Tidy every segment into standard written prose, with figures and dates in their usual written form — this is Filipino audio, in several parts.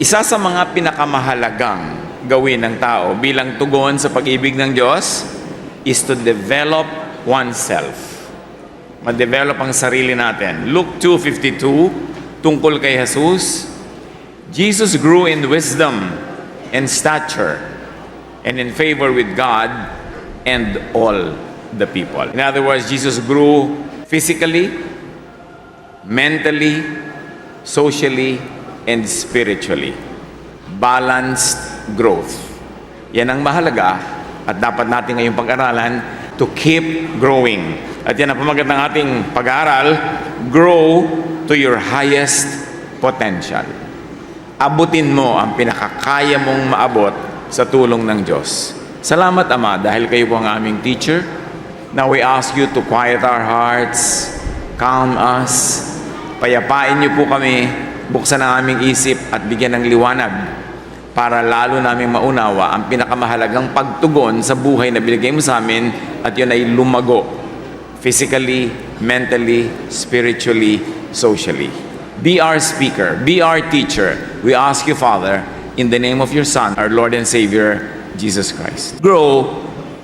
Isa sa mga pinakamahalagang gawin ng tao bilang tugon sa pag-ibig ng Diyos is to develop oneself. Ma-develop ang sarili natin. Luke 2:52, tungkol kay Jesus, Jesus grew in wisdom and stature and in favor with God and all the people. In other words, Jesus grew physically, mentally, socially, and spiritually. Balanced growth. Yan ang mahalaga at dapat natin ngayong pag-aralan to keep growing. At yan ang pamagat ng ating pag-aaral, grow to your highest potential. Abutin mo ang pinakakaya mong maabot sa tulong ng Diyos. Salamat, Ama, dahil kayo po ang aming teacher. Now we ask you to quiet our hearts, calm us, payapain niyo po kami, buksan ang aming isip at bigyan ng liwanag para lalo namin maunawa ang pinakamahalagang pagtugon sa buhay na binigay mo sa amin at yun ay lumago physically, mentally, spiritually, socially. Be our speaker, be our teacher. We ask you, Father, in the name of your Son, our Lord and Savior, Jesus Christ. Grow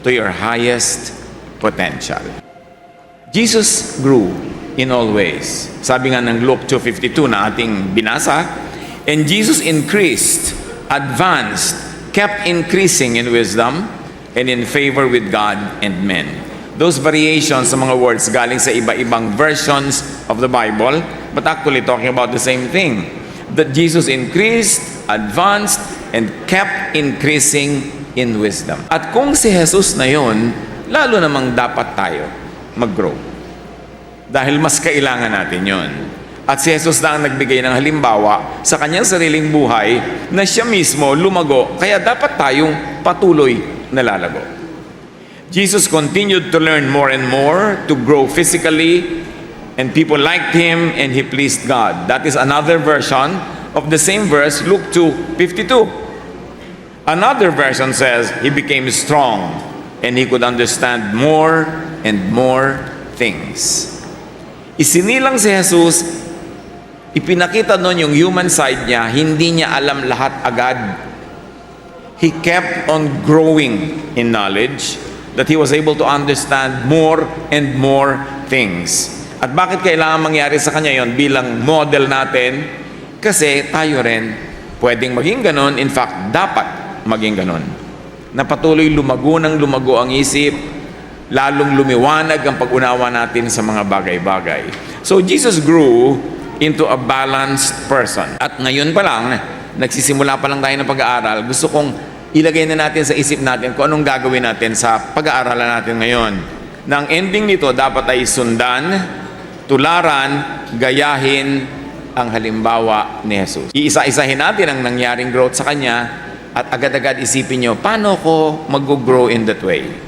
to your highest potential. Jesus grew in all ways. Sabi nga ng Luke 2:52 na ating binasa, and Jesus increased, advanced, kept increasing in wisdom and in favor with God and men. Those variations sa mga words galing sa iba-ibang versions of the Bible, but actually talking about the same thing. That Jesus increased, advanced, and kept increasing in wisdom. At kung si Jesus na yon, lalo namang dapat tayo mag-grow. Dahil mas kailangan natin yon. At si Jesus na ang nagbigay ng halimbawa sa kanyang sariling buhay na siya mismo lumago, kaya dapat tayong patuloy na lalago. Jesus continued to learn more and more, to grow physically, and people liked Him and He pleased God. That is another version of the same verse, Luke 2:52. Another version says, He became strong and He could understand more and more things. Isinilang si Jesus, ipinakita nun yung human side niya, hindi niya alam lahat agad. He kept on growing in knowledge that he was able to understand more and more things. At bakit kailangan mangyari sa kanya yon bilang model natin? Kasi tayo rin pwedeng maging ganon, in fact, dapat maging ganon. Na patuloy lumago ng lumago ang isip, lalong lumiwanag ang pag-unawa natin sa mga bagay-bagay. So Jesus grew into a balanced person. At ngayon pa lang, nagsisimula pa lang tayo ng pag-aaral, gusto kong ilagay na natin sa isip natin kung anong gagawin natin sa pag-aaralan natin ngayon. Na ang ending nito dapat ay sundan, tularan, gayahin ang halimbawa ni Jesus. Iisa-isahin natin ang nangyaring growth sa Kanya at agad-agad isipin nyo, paano ko mag-grow in that way?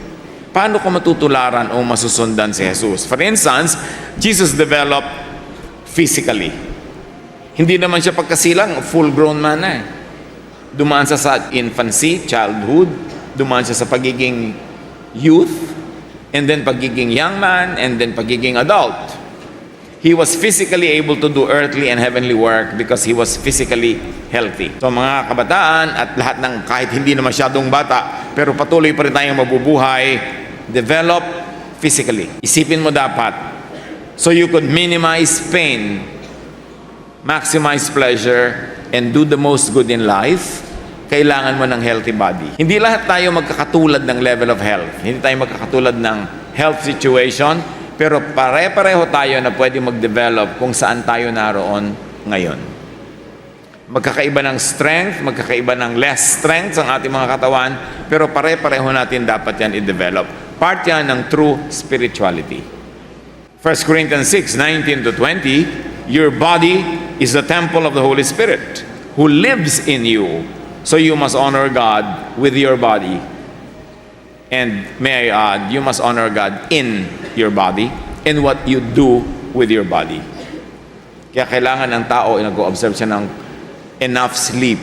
Paano ko matutularan o masusundan si Jesus? For instance, Jesus developed physically. Hindi naman siya pagkasilang, full-grown man na. Dumaan siya sa infancy, childhood, dumaan siya sa pagiging youth, and then pagiging young man, and then pagiging adult. He was physically able to do earthly and heavenly work because he was physically healthy. So mga kabataan at lahat ng kahit hindi na masyadong bata, pero patuloy pa rin tayong mabubuhay, develop physically. Isipin mo dapat, so you could minimize pain, maximize pleasure, and do the most good in life, kailangan mo ng healthy body. Hindi lahat tayo magkakatulad ng level of health. Hindi tayo magkakatulad ng health situation, pero pare-pareho tayo na pwede mag-develop kung saan tayo naroon ngayon. Magkakaiba ng strength, magkakaiba ng less strength ang ating mga katawan, pero pare-pareho natin dapat yan i-develop. Part yan ng true spirituality. 1 Corinthians 6:19-20, your body is the temple of the Holy Spirit who lives in you. So you must honor God with your body. And may I add, you must honor God in your body and what you do with your body. Kaya kailangan ng tao nag-o-observe siya ng enough sleep.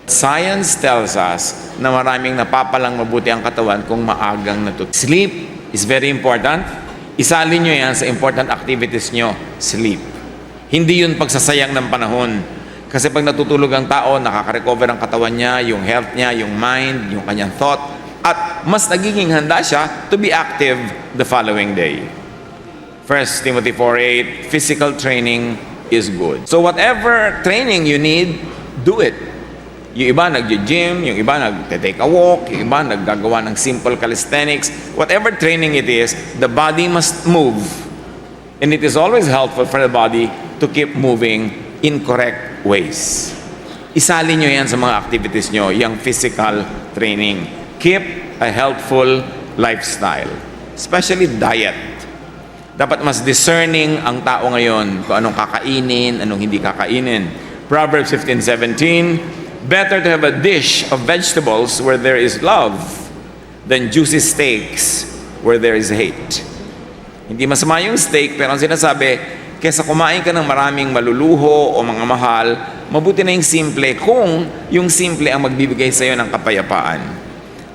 Science tells us na maraming napapalang mabuti ang katawan kung maagang natutulog. Sleep is very important. Isalin nyo yan sa important activities nyo, sleep. Hindi yun pagsasayang ng panahon. Kasi pag natutulog ang tao, nakaka-recover ang katawan niya, yung health niya, yung mind, yung kanyang thought, at mas nagiging handa siya to be active the following day. 1 Timothy 4:8, physical training is good. So whatever training you need, do it. Yung iba nag-gym, yung iba nag-take a walk, yung iba naggagawa ng simple calisthenics. Whatever training it is, the body must move. And it is always helpful for the body to keep moving in correct ways. Isali nyo yan sa mga activities nyo, yung physical training. Keep a healthful lifestyle, especially diet. Dapat mas discerning ang tao ngayon kung anong kakainin, anong hindi kakainin. Proverbs 15:17, better to have a dish of vegetables where there is love than juicy steaks where there is hate. Hindi masama yung steak, pero ang sinasabi, kesa kumain ka ng maraming maluluho o mga mahal, mabuti na yung simple kung yung simple ang magbibigay sa iyo ng kapayapaan.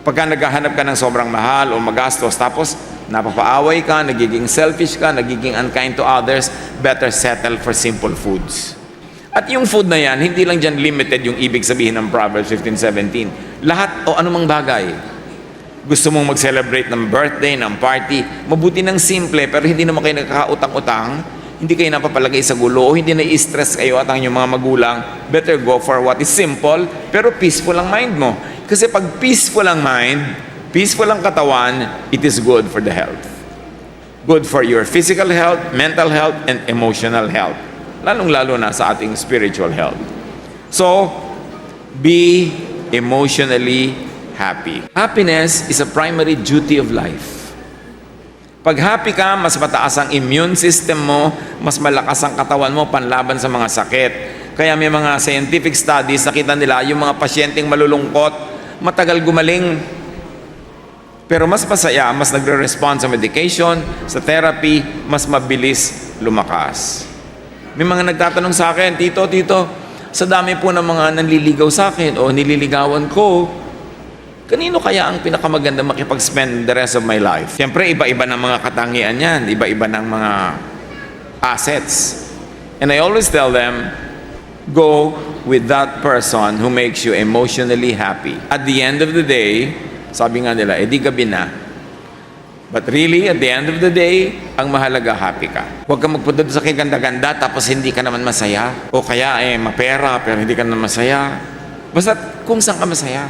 Pagka naghahanap ka ng sobrang mahal o magastos, tapos napapaaway ka, nagiging selfish ka, nagiging unkind to others, better settle for simple foods. At yung food na yan, hindi lang dyan limited yung ibig sabihin ng Proverbs 15:17. Lahat o anumang bagay. Gusto mong mag-celebrate ng birthday, ng party, mabuti ng simple, pero hindi naman kayo nagkakautang-utang, hindi kayo napapalagay sa gulo, o hindi na-stress kayo at ang inyong mga magulang, better go for what is simple, pero peaceful ang mind mo. Kasi pag peaceful ang mind, peaceful ang katawan, it is good for the health. Good for your physical health, mental health, and emotional health. Lalong-lalo na sa ating spiritual health. So, be emotionally happy. Happiness is a primary duty of life. Pag happy ka, mas mataas ang immune system mo, mas malakas ang katawan mo panlaban sa mga sakit. Kaya may mga scientific studies, nakita nila yung mga pasyenteng malulungkot, matagal gumaling, pero mas masaya, mas nagre-respond sa medication, sa therapy, mas mabilis lumakas. May mga nagtatanong sa akin, Tito, sa dami po ng mga nanliligaw sa akin o nililigawan ko, kanino kaya ang pinakamaganda makipag-spend the rest of my life? Siyempre, iba-iba ng mga katangian yan, iba-iba ng mga assets. And I always tell them, go with that person who makes you emotionally happy. At the end of the day, sabi nga nila, di gabi na. But really, at the end of the day, ang mahalaga, happy ka. Huwag kang magpunta sa kaganda-ganda tapos hindi ka naman masaya. O kaya, mapera pero hindi ka naman masaya. Basta kung saan ka masaya.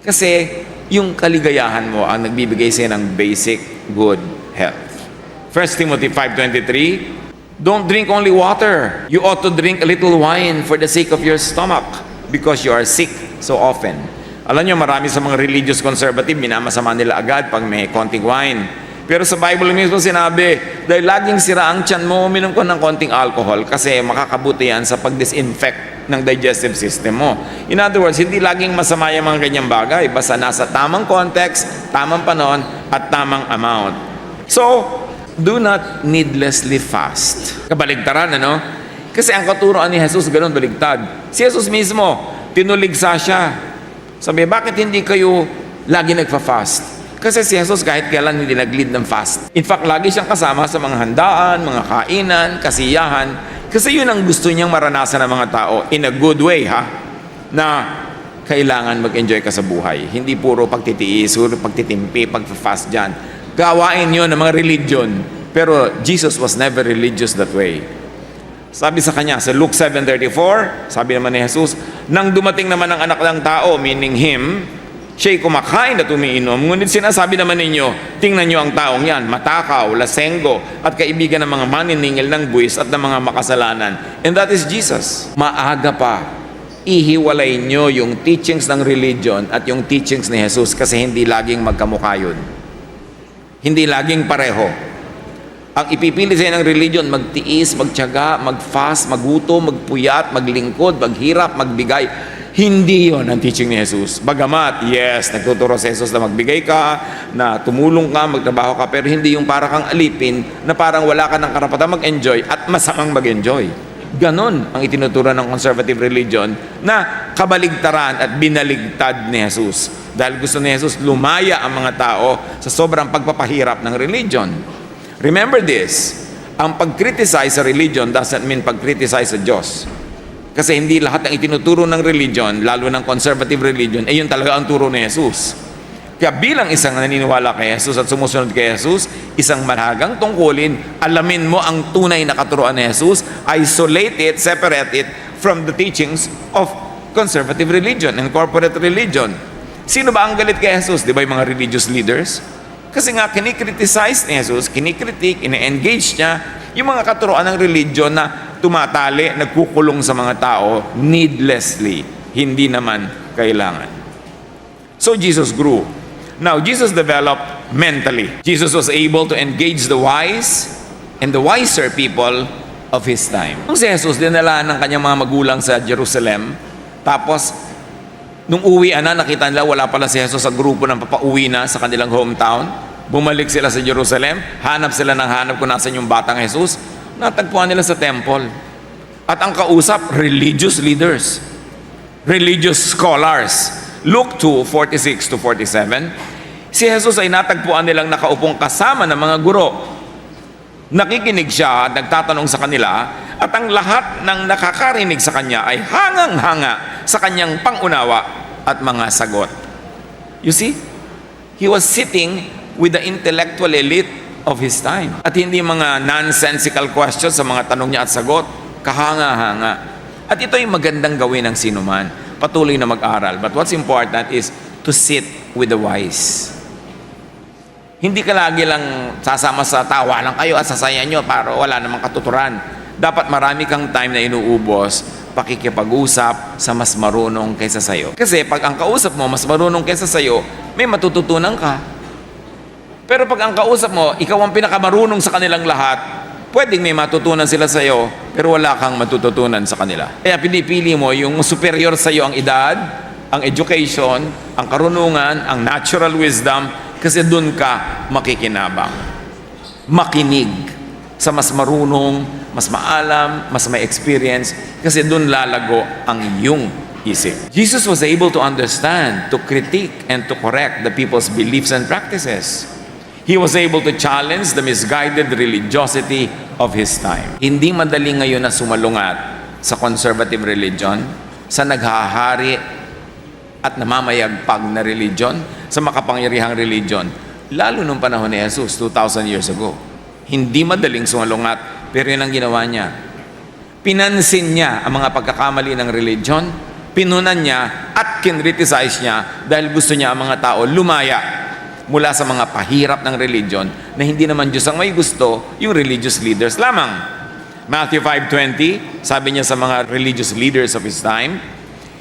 Kasi yung kaligayahan mo ang nagbibigay sa'yo ng basic good health. 1 Timothy 5:23, don't drink only water. You ought to drink a little wine for the sake of your stomach because you are sick so often. Alam nyo, marami sa mga religious conservative, minamasama nila agad pag may konting wine. Pero sa Bible mismo sinabi, dahil laging sira ang tiyan mo, uminom ko ng konting alcohol kasi makakabuti yan sa pag-disinfect ng digestive system mo. In other words, hindi laging masama yung mga ganyang bagay, basta nasa tamang context, tamang panahon, at tamang amount. So, do not needlessly fast. Kabaligtaran, ano? Kasi ang katuroan ni Jesus, ganun baligtad. Si Jesus mismo, tinuligsa siya. Sabi, bakit hindi kayo lagi nagfa-fast? Kasi si Jesus kahit kailan hindi nag-lead ng fast. In fact, lagi siyang kasama sa mga handaan, mga kainan, kasiyahan. Kasi yun ang gusto niyang maranasan ng mga tao in a good way, ha? Na kailangan mag-enjoy ka sa buhay. Hindi puro pagtitiis, puro pagtitimpi, pag-fast dyan. Gawain yun ng mga religion. Pero Jesus was never religious that way. Sabi sa kanya, sa Luke 7:34, sabi naman ni Jesus, nang dumating naman ang anak ng tao, meaning him, siya'y kumakain at umiinom. Ngunit sinasabi naman ninyo, tingnan nyo ang taong yan, matakaw, lasenggo, at kaibigan ng mga maniningil ng buwis at ng mga makasalanan. And that is Jesus. Maaga pa, ihiwalay nyo yung teachings ng religion at yung teachings ni Jesus kasi hindi laging magkamukha yun. Hindi laging pareho. Ang ipipili sa'yo ng religion, magtiis, magtiyaga, mag-fast, maggutom, magpuyat, maglingkod, maghirap, magbigay. Hindi yon ang teaching ni Jesus. Bagamat, yes, nagtuturo si Jesus na magbigay ka, na tumulong ka, magtrabaho ka, pero hindi yung para kang alipin, na parang wala ka ng karapatan mag-enjoy at masamang mag-enjoy. Ganon ang itinuturo ng conservative religion na kabaligtaran at binaligtad ni Jesus. Dahil gusto ni Jesus lumaya ang mga tao sa sobrang pagpapahirap ng religion. Remember this, ang pag-criticize sa religion doesn't mean pag-criticize sa Diyos. Kasi hindi lahat ng itinuturo ng religion, lalo ng conservative religion, yun talaga ang turo ni Jesus. Kaya bilang isang naniniwala kay Jesus at sumusunod kay Jesus, isang malagang tungkulin, alamin mo ang tunay na katuruan ni Jesus, isolate it, separate it from the teachings of conservative religion and corporate religion. Sino ba ang galit kay Jesus? Di ba yung mga religious leaders? Kasi nga kinikriticize ni Jesus, kinikritik, ine-engage niya yung mga katuruan ng religion na tumatali, nagkukulong sa mga tao needlessly, hindi naman kailangan. So Jesus grew. Now, Jesus developed mentally. Jesus was able to engage the wise and the wiser people of His time. Nung si Jesus, dinala ng kanyang mga magulang sa Jerusalem, tapos nung uwi na, nakita nila wala pala si Jesus sa grupo ng papauwi na sa kanilang hometown. Bumalik sila sa Jerusalem, hanap sila ng hanap kung nasan yung batang Jesus. Natagpuan nila sa temple. At ang kausap, religious leaders, religious scholars. Luke 2:46-47, si Jesus ay natagpuan nilang nakaupong kasama ng mga guro. Nakikinig siya at nagtatanong sa kanila, at ang lahat ng nakakarinig sa kanya ay hangang-hanga sa kanyang pangunawa at mga sagot. You see, he was sitting with the intellectual elite of his time. At hindi mga nonsensical questions sa mga tanong niya at sagot, kahanga-hanga. At ito ay magandang gawin ng sinuman, patuloy na mag-aral. But what's important is to sit with the wise. Hindi ka lagi lang sasama sa tawa lang kayo at sasaya nyo para wala namang katuturan. Dapat marami kang time na inuubos pakikipag-usap sa mas marunong kaysa sayo. Kasi pag ang kausap mo mas marunong kaysa sayo, may matututunan ka. Pero pag ang kausap mo, ikaw ang pinakamarunong sa kanilang lahat, pwedeng may matutunan sila sayo, pero wala kang matututunan sa kanila. Kaya pinipili mo yung superior sayo ang edad, ang education, ang karunungan, ang natural wisdom, kasi doon ka makikinabang. Makinig sa mas marunong, mas maalam, mas may experience, kasi doon lalago ang iyong isip. Jesus was able to understand, to critique, and to correct the people's beliefs and practices. He was able to challenge the misguided religiosity of his time. Hindi madali ngayon na sumalungat sa conservative religion, sa naghahari at namamayagpag na religion, sa makapangyarihang religion, lalo nung panahon ni Jesus 2,000 years ago. Hindi madaling sumalungat, pero yun ang ginawa niya. Pinansin niya ang mga pagkakamali ng religion, pinunan niya at kinriticize niya dahil gusto niya ang mga tao lumaya mula sa mga pahirap ng religion na hindi naman Diyos ang may gusto, yung religious leaders lamang. Matthew 5:20, sabi niya sa mga religious leaders of his time,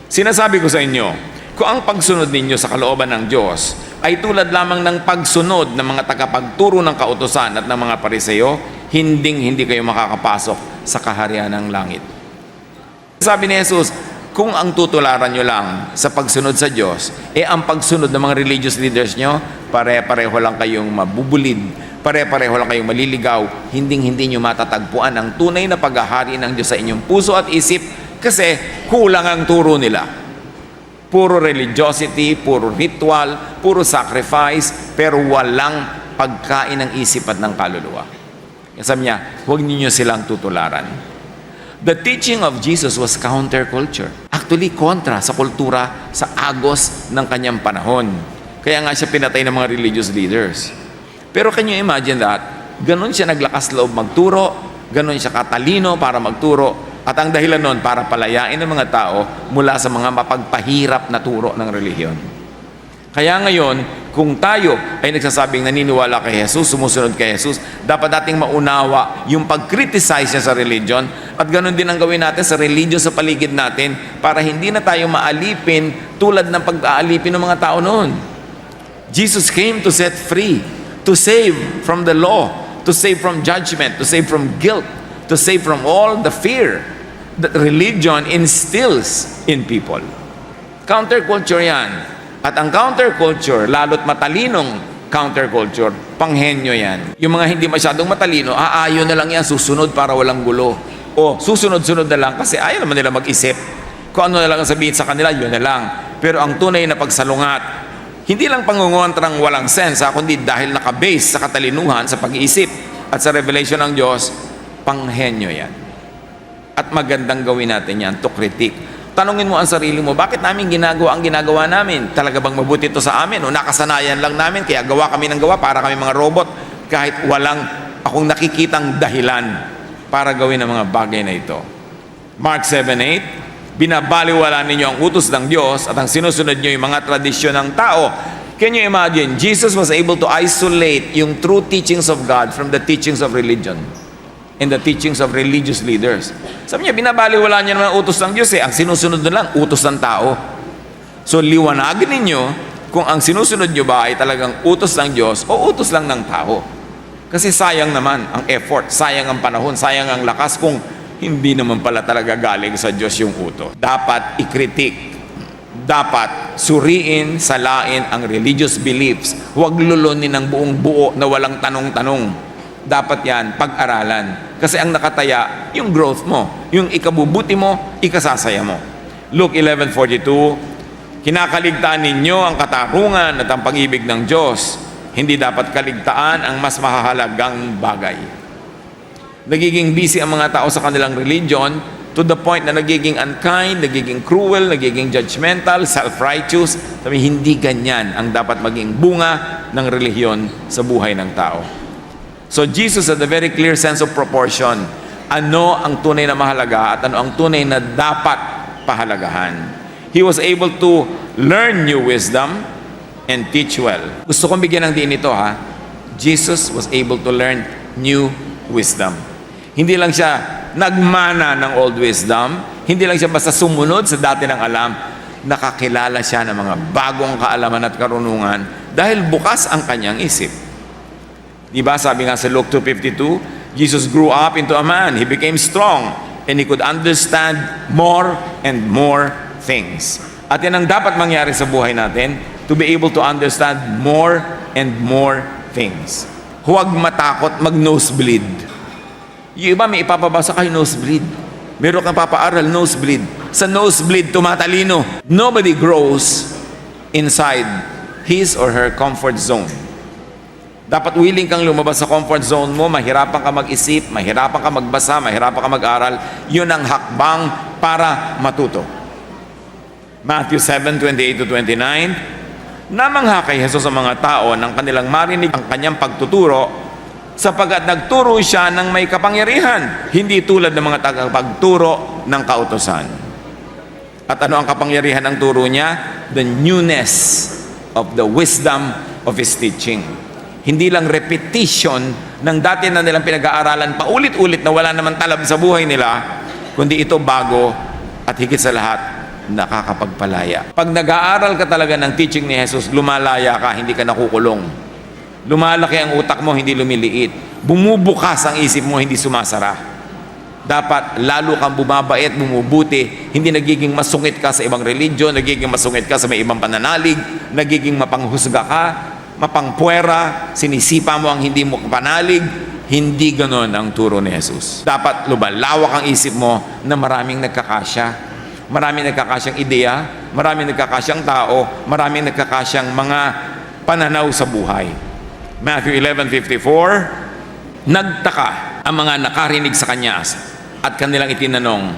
sinasabi ko sa inyo, kung ang pagsunod ninyo sa kalooban ng Diyos ay tulad lamang ng pagsunod ng mga tagapagturo ng kautusan at ng mga Pariseo, hindi kayo makakapasok sa kaharian ng langit. Sabi ni Jesus, kung ang tutularan nyo lang sa pagsunod sa Diyos, ang pagsunod ng mga religious leaders nyo, pare-pareho lang kayong mabubulid, pare-pareho lang kayong maliligaw, hindi nyo matatagpuan ang tunay na paghahari ng Diyos sa inyong puso at isip, kasi kulang ang turo nila. Puro religiosity, puro ritual, puro sacrifice, pero walang pagkain ng isip at ng kaluluwa. Sabi niya, huwag ninyo silang tutularan. The teaching of Jesus was counterculture. Actually, kontra sa kultura, sa agos ng kanyang panahon. Kaya nga siya pinatay ng mga religious leaders. Pero can you imagine that? Ganon siya naglakas loob magturo, ganon siya katalino para magturo, at ang dahilan nun para palayain ng mga tao mula sa mga mapagpahirap na turo ng relihiyon. Kaya ngayon, kung tayo ay nagsasabing naniniwala kay Jesus, sumusunod kay Jesus, dapat nating maunawa yung pag-criticize niya sa religion, at ganoon din ang gawin natin sa religion sa paligid natin para hindi na tayo maalipin tulad ng pag-aalipin ng mga tao noon. Jesus came to set free, to save from the law, to save from judgment, to save from guilt, to save from all the fear that religion instills in people. Counterculture yan. At ang counterculture, lalo't matalinong counterculture, panghenyo yan. Yung mga hindi masyadong matalino, aayon na lang yan, susunod para walang gulo. O susunod-sunod na lang kasi ayaw naman nila mag-isip. Kung ano na lang ang sabihin sa kanila, yun na lang. Pero ang tunay na pagsalungat, hindi lang pangungontrang walang sense, kundi dahil nakabase sa katalinuhan, sa pag-iisip at sa revelation ng Diyos, panghenyo yan. At magandang gawin natin yan to critique. Tanungin mo ang sarili mo, bakit namin ginagawa ang ginagawa namin? Talaga bang mabuti ito sa amin? O nakasanayan lang namin, kaya gawa kami ng gawa para kami mga robot, kahit walang akong nakikitang dahilan para gawin ang mga bagay na ito. Mark 7:8, binabaliwala ninyo ang utos ng Diyos at ang sinusunod nyo yung mga tradisyon ng tao. Can you imagine? Jesus was able to isolate yung true teachings of God from the teachings of religion and the teachings of religious leaders. Sabi niya, binabaliwala niya naman ang utos ng Diyos eh. Ang sinusunod na lang, utos ng tao. So, liwanagin ninyo kung ang sinusunod nyo ba ay talagang utos ng Diyos o utos lang ng tao. Kasi sayang naman ang effort, sayang ang panahon, sayang ang lakas kung hindi naman pala talaga galing sa Diyos yung utos. Dapat i-critique. Dapat suriin, salain ang religious beliefs. Huwag lulunin ng buong buo na walang tanong-tanong. Dapat yan pag-aralan. Kasi ang nakataya, yung growth mo, yung ikabubuti mo, ikasasaya mo. Luke 11:42, kinakaligtaan ninyo ang katarungan at ang pag-ibig ng Diyos. Hindi dapat kaligtaan ang mas mahalagang bagay. Nagiging busy ang mga tao sa kanilang religion to the point na nagiging unkind, nagiging cruel, nagiging judgmental, self-righteous. Sabi, hindi ganyan ang dapat maging bunga ng relihiyon sa buhay ng tao. So Jesus had a very clear sense of proportion. Ano ang tunay na mahalaga at ano ang tunay na dapat pahalagahan. He was able to learn new wisdom and teach well. Gusto kong bigyan ng diin ito ha. Jesus was able to learn new wisdom. Hindi lang siya nagmana ng old wisdom, hindi lang siya basta sumunod sa dati ng alam, nakakilala siya ng mga bagong kaalaman at karunungan dahil bukas ang kanyang isip. Diba sabi nga sa Luke 2:52, Jesus grew up into a man. He became strong and he could understand more and more things. At yan ang dapat mangyari sa buhay natin, to be able to understand more and more things. Huwag matakot mag-nosebleed. Yung iba may ipapabasa kayo nosebleed. Meron kang papaaral, nosebleed. Sa nosebleed, tumatalino. Nobody grows inside his or her comfort zone. Dapat willing kang lumabas sa comfort zone mo, mahirapan ka mag-isip, mahirapan ka magbasa, mahirapan ka mag-aral. Yun ang hakbang para matuto. Matthew 7:28-29, namangha kay Jesus ang mga tao nang kanilang marinig ang kanyang pagtuturo, sapagkat nagturo siya ng may kapangyarihan, hindi tulad ng mga tagapagturo ng kautusan. At ano ang kapangyarihan ng turo niya? The newness of the wisdom of His teaching. Hindi lang repetition ng dati na nilang pinag-aaralan paulit-ulit na wala naman talab sa buhay nila, kundi ito bago at higit sa lahat, nakakapagpalaya. Pag nag-aaral ka talaga ng teaching ni Jesus, lumalaya ka, hindi ka nakukulong. Lumalaki ang utak mo, hindi lumiliit. Bumubukas ang isip mo, hindi sumasara. Dapat lalo kang bumabait, bumubuti, hindi nagiging masungit ka sa ibang religion, nagiging masungit ka sa may ibang pananalig, nagiging mapanghusga ka, mapangpuwera, sinisipa mo ang hindi mo kapanalig. Hindi ganon ang turo ni Jesus. Dapat lumalawak ang isip mo na maraming nagkakasya. Maraming nagkakasyang ideya, maraming nagkakasyang tao, maraming nagkakasyang mga pananaw sa buhay. Matthew 11:54, nagtaka ang mga nakarinig sa kanya at kanilang itinanong,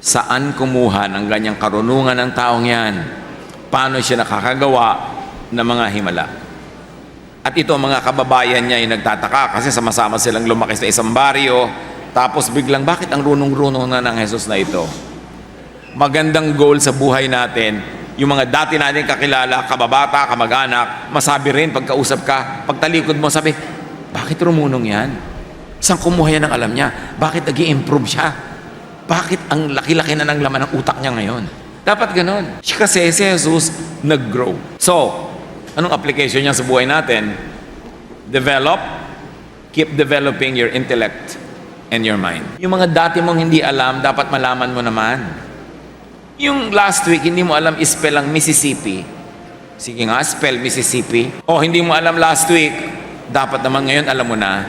saan kumuha ng ganyang karunungan ng taong yan? Paano siya nakakagawa ng mga himala? At ito ang mga kababayan niya ay nagtataka kasi sama-sama silang lumaki sa isang baryo, tapos biglang bakit ang runong-runong na ng Jesus na ito? Magandang goal sa buhay natin, yung mga dati natin kakilala, kababata, kamag-anak, masabi rin pagkausap ka, pagtalikod mo, sabi, bakit rumunong yan? Saan kumuha yan ng alam niya? Bakit nag-i-improve siya? Bakit ang laki-laki na ng laman ng utak niya ngayon? Dapat ganon. Kasi si Jesus nag-grow. So, anong application niya sa buhay natin? Develop, keep developing your intellect and your mind. Yung mga dati mong hindi alam, dapat malaman mo naman. Yung last week, hindi mo alam spell ang Mississippi. Sige nga, spell Mississippi. O hindi mo alam last week, dapat naman ngayon alam mo na.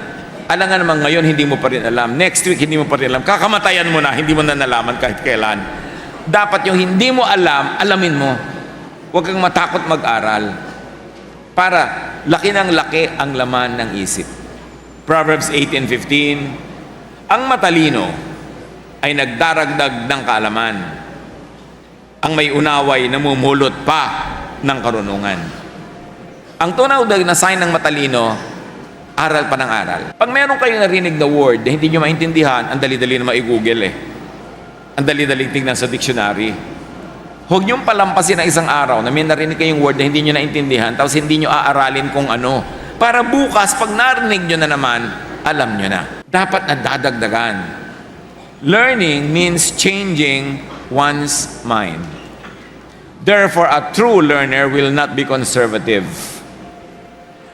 Alam nga naman ngayon, hindi mo pa rin alam. Next week, hindi mo pa rin alam. Kakamatayan mo na, hindi mo na nalaman kahit kailan. Dapat yung hindi mo alam, alamin mo. Huwag kang matakot mag-aral. Para laki ng laki ang laman ng isip. Proverbs 18:15, ang matalino ay nagdaragdag ng kaalaman. Ang may unaway namumulot pa ng karunungan. Ang tunay na sign ng matalino, aral pa ng aral. Pag meron kayong narinig na word na hindi nyo maintindihan, ang dali-dali na ma-google Ang dali-dali tingnan sa dictionary. Huwag niyong palampasin ang isang araw na may narinig kayong word na hindi nyo naintindihan, tapos hindi nyo aaralin kung ano. Para bukas, pag narinig nyo na naman, alam nyo na. Dapat na dadagdagan. Learning means changing one's mind. Therefore, a true learner will not be conservative.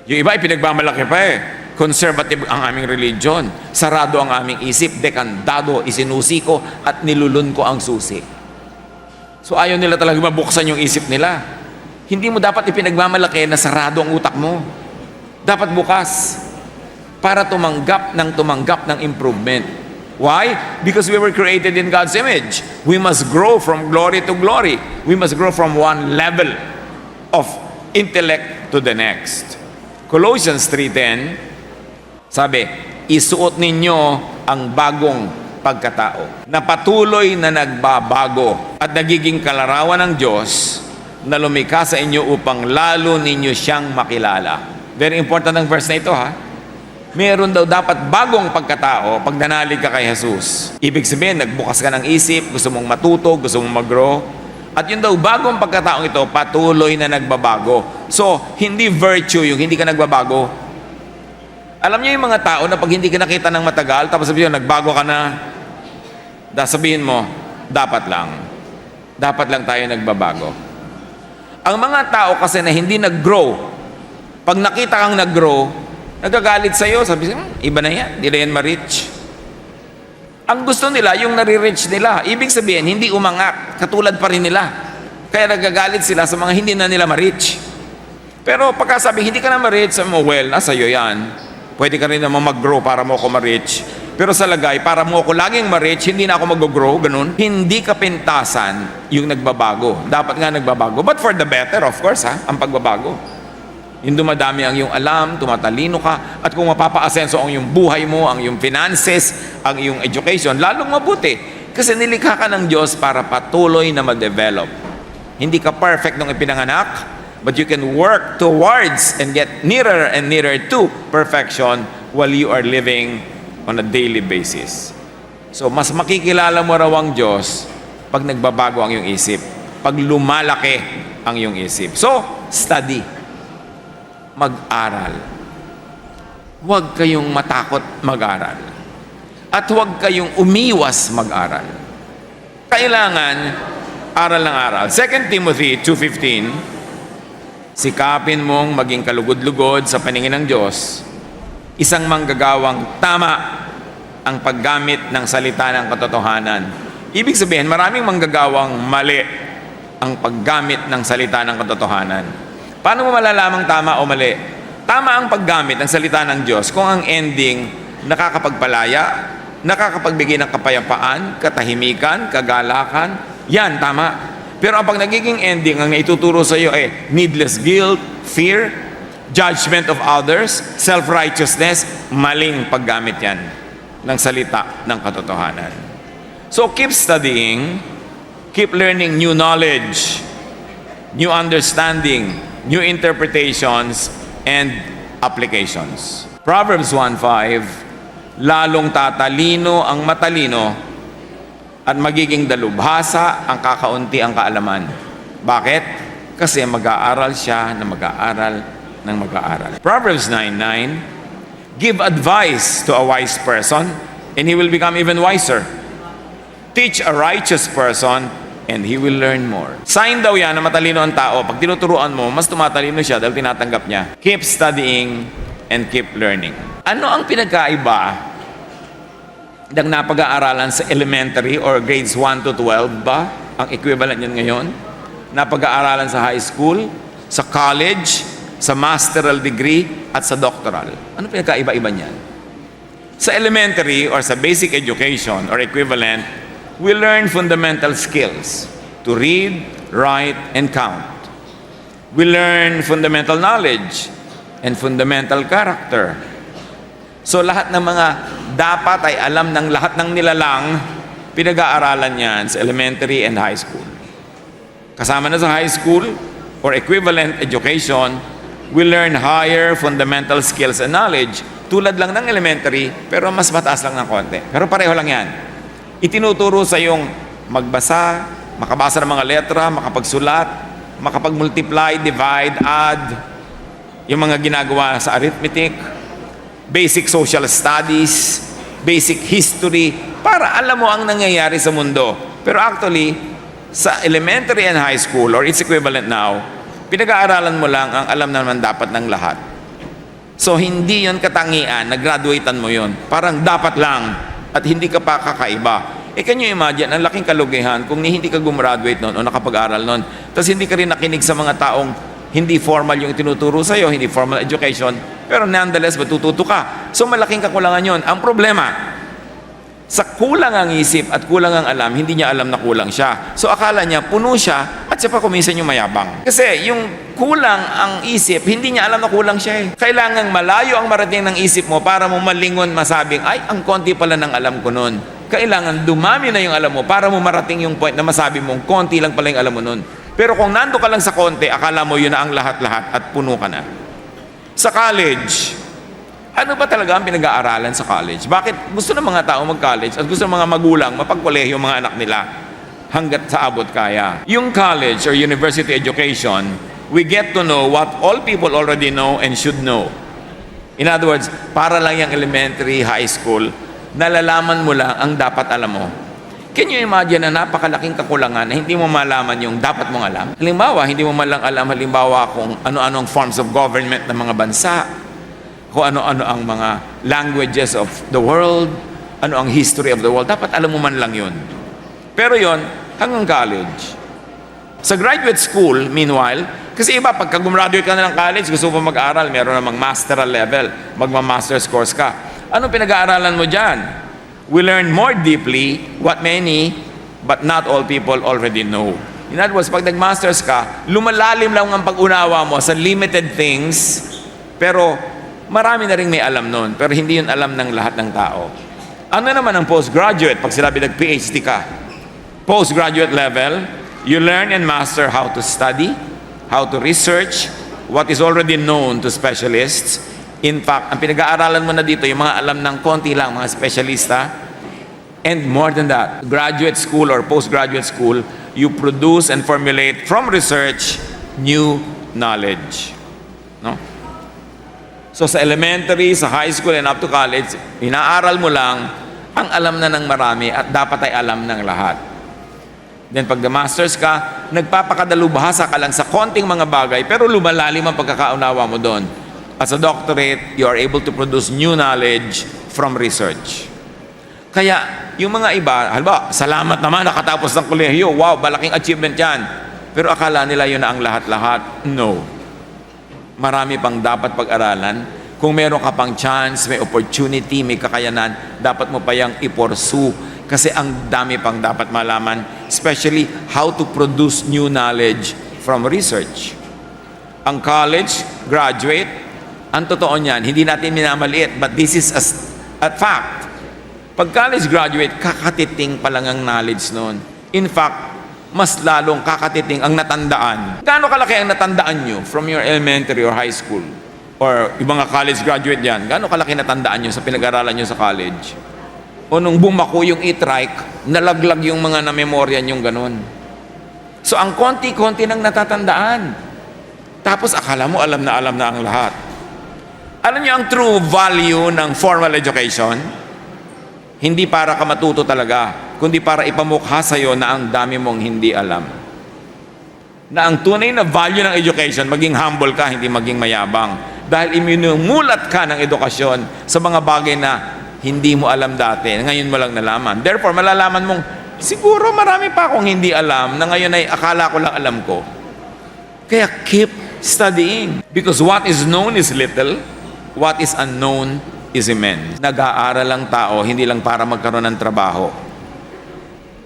Yung iba ay pinagmamalaki pa Conservative ang aming religion. Sarado ang aming isip. Dekandado, isinusi ko at nilulun ko ang susi. So ayaw nila talaga mabuksan yung isip nila. Hindi mo dapat ipinagmamalaki na sarado ang utak mo. Dapat bukas. Para tumanggap ng improvement. Why? Because we were created in God's image. We must grow from glory to glory. We must grow from one level of intellect to the next. Colossians 3:10, sabi, isuot ninyo ang bagong pagkatao na patuloy na nagbabago at nagiging kalarawan ng Diyos na lumikha sa inyo upang lalo ninyo siyang makilala. Very important ang verse na ito, Meron daw dapat bagong pagkatao pag nanalig ka kay Jesus. Ibig sabihin, nagbukas ka ng isip, gusto mong matuto, gusto mong mag-grow. At yun daw, bagong pagkataong ito, patuloy na nagbabago. So, hindi virtue yung hindi ka nagbabago. Alam niyo yung mga tao na pag hindi ka nakita ng matagal, tapos sabihin, nagbago ka na, sabihin mo, dapat lang. Dapat lang tayo nagbabago. Ang mga tao kasi na hindi nag-grow, pag nakita kang nag-grow, nagagalit sa'yo, sabi siya, iba na yan, hindi na yan ma-reach. Ang gusto nila, yung nare-reach nila. Ibig sabihin, hindi umangat, katulad pa rin nila. Kaya nagagalit sila sa mga hindi na nila ma-reach. Pero pagkasabi, hindi ka na ma-reach, sabi mo, well, nasa iyo yan. Pwede ka rin naman mag-grow para mo ako ma-reach. Pero sa lagay, para mo ako laging ma-reach, hindi na ako mag-grow, ganun. Hindi ka pintasan yung nagbabago. Dapat nga nagbabago. But for the better, of course, ang pagbabago. Yung dumadami ang iyong alam, tumatalino ka, at kung mapapa-asenso ang iyong buhay mo, ang iyong finances, ang iyong education, lalong mabuti. Kasi nilikha ka ng Diyos para patuloy na mag-develop. Hindi ka perfect nung ipinanganak, but you can work towards and get nearer and nearer to perfection while you are living on a daily basis. So, mas makikilala mo raw ang Diyos pag nagbabago ang iyong isip, pag lumalaki ang iyong isip. So, study. Mag-aral. Huwag kayong matakot mag-aral. At huwag kayong umiwas mag-aral. Kailangan aral ng aral. 2 Timothy 2:15, sikapin mong maging kalugod-lugod sa paningin ng Diyos, isang manggagawang tama ang paggamit ng salita ng katotohanan. Ibig sabihin, maraming manggagawang mali ang paggamit ng salita ng katotohanan. Paano mo malalamang tama o mali? Tama ang paggamit ng salita ng Diyos kung ang ending nakakapagpalaya, nakakapagbigay ng kapayapaan, katahimikan, kagalakan. Yan, tama. Pero ang pag nagiging ending, ang naituturo sa iyo needless guilt, fear, judgment of others, self-righteousness, maling paggamit yan ng salita ng katotohanan. So keep studying, keep learning new knowledge, new understanding, new interpretations, and applications. Proverbs 1:5, lalong tatalino ang matalino at magiging dalubhasa ang kakaunti ang kaalaman. Bakit? Kasi mag-aaral siya na mag-aaral ng mag-aaral. Proverbs 9:9, give advice to a wise person and he will become even wiser. Teach a righteous person and he will learn more. Sign daw yan na matalino ang tao. Pag tinuturuan mo, mas tumatalino siya dahil tinatanggap niya. Keep studying and keep learning. Ano ang pinagkaiba ng napag-aaralan sa elementary or grades 1 to 12 ba? Ang equivalent niyan ngayon? Napag-aaralan sa high school, sa college, sa masteral degree, at sa doctoral. Ano pinagkaiba-iba niyan? Sa elementary or sa basic education or equivalent, we learn fundamental skills to read, write, and count. We learn fundamental knowledge and fundamental character. So lahat ng mga dapat ay alam ng lahat ng nilalang pinag-aaralan yan sa elementary and high school. Kasama na sa high school or equivalent education, we learn higher fundamental skills and knowledge. Tulad lang ng elementary, pero mas mataas lang ng konti. Pero pareho lang yan. Itinuturo sa yung magbasa, makabasa ng mga letra, makapagsulat, makapag-multiply, divide, add, yung mga ginagawa sa arithmetic, basic social studies, basic history, para alam mo ang nangyayari sa mundo. Pero actually, sa elementary and high school, or its equivalent now, pinag-aaralan mo lang ang alam naman dapat ng lahat. So, hindi yon katangian, nag-graduatean mo yon. Parang dapat lang, at hindi ka pa kakaiba. Can you imagine, ang laking kalugihan kung hindi ka gumraduate noon o nakapag-aral noon, tapos hindi ka rin nakinig sa mga taong hindi formal yung tinuturo sa'yo, hindi formal education, pero nonetheless, matututo ka. So, malaking kakulangan yon. Ang problema, sa kulang ang isip at kulang ang alam, hindi niya alam na kulang siya. So, akala niya, puno siya, at siya pa kuminsan yung mayabang. Kasi, yung kulang ang isip, hindi niya alam na kulang siya eh. Kailangan malayo ang marating ng isip mo para mo malingon, masabing, ay, ang konti pala ng alam ko nun. Kailangan dumami na yung alam mo para mo marating yung point na masabi mong konti lang pala yung alam mo nun. Pero kung nando ka lang sa konti, akala mo yun na ang lahat-lahat at puno ka na. Sa college, ano ba talaga ang pinag-aaralan sa college? Bakit gusto ng mga tao mag-college at gusto ng mga magulang mapagkolehiyo yung mga anak nila hanggat sa abot kaya? Yung college or university education, we get to know what all people already know and should know. In other words, para lang yung elementary, high school, nalalaman mo lang ang dapat alam mo. Can you imagine na napakalaking kakulangan na hindi mo malaman yung dapat mong alam? Halimbawa, hindi mo man lang alam kung ano-ano ang forms of government ng mga bansa, kung ano-ano ang mga languages of the world, ano ang history of the world. Dapat alam mo man lang yun. Pero yun, hanggang college. Sa graduate school, meanwhile, kasi iba, pagka gumraduate ka na ng college, gusto mo mag-aral, meron namang masteral level, magma-master's course ka. Ano pinag-aaralan mo dyan? We learn more deeply what many, but not all people already know. In other words, pag nag-masters ka, lumalalim lang ang pag-unawa mo sa limited things, pero marami na rin may alam nun, pero hindi yun alam ng lahat ng tao. Ano naman ang postgraduate? Pag sinabi nag-PhD ka, postgraduate level, you learn and master how to study, how to research, what is already known to specialists. In fact, ang pinag-aaralan mo na dito, yung mga alam ng konti lang, mga specialista. And more than that, graduate school or postgraduate school, you produce and formulate from research new knowledge. No? So sa elementary, sa high school, and up to college, inaaral mo lang ang alam na ng marami at dapat ay alam ng lahat. Then pag the-masters ka, nagpapakadalubhasa ka lang sa konting mga bagay, pero lumalalim ang pagkakaunawa mo doon. As a doctorate, you are able to produce new knowledge from research. Kaya, yung mga iba, halimbawa, salamat naman, nakatapos ng kolehiyo, wow, malaking achievement yan. Pero akala nila yun na ang lahat-lahat. No. Marami pang dapat pag-aralan. Kung meron ka pang chance, may opportunity, may kakayanan, dapat mo pa yung i-pursue. Kasi ang dami pang dapat malaman, especially how to produce new knowledge from research. Ang college, graduate, ang totoo niyan, hindi natin minamaliit, but this is a fact. Pag college graduate, kakatiting pa lang ang knowledge noon. In fact, mas lalong kakatiting ang natandaan. Gaano kalaki ang natandaan nyo from your elementary or high school? Or yung mga college graduate yan, gaano kalaki natandaan nyo sa pinag-aralan nyo sa college? O nung bumako yung e-trike, nalaglag yung mga na-memorya nyong ganun. So ang konti-konti nang natatandaan. Tapos akala mo alam na ang lahat. Alam niyo ang true value ng formal education? Hindi para ka matuto talaga, kundi para ipamukha sa'yo na ang dami mong hindi alam. Na ang tunay na value ng education, maging humble ka, hindi maging mayabang. Dahil iminumulat ka ng edukasyon sa mga bagay na hindi mo alam dati, ngayon mo lang nalaman. Therefore, malalaman mong, siguro marami pa akong hindi alam, na ngayon ay akala ko lang alam ko. Kaya keep studying. Because what is known is little, what is unknown is immense. Nag-aaral lang tao, hindi lang para magkaroon ng trabaho.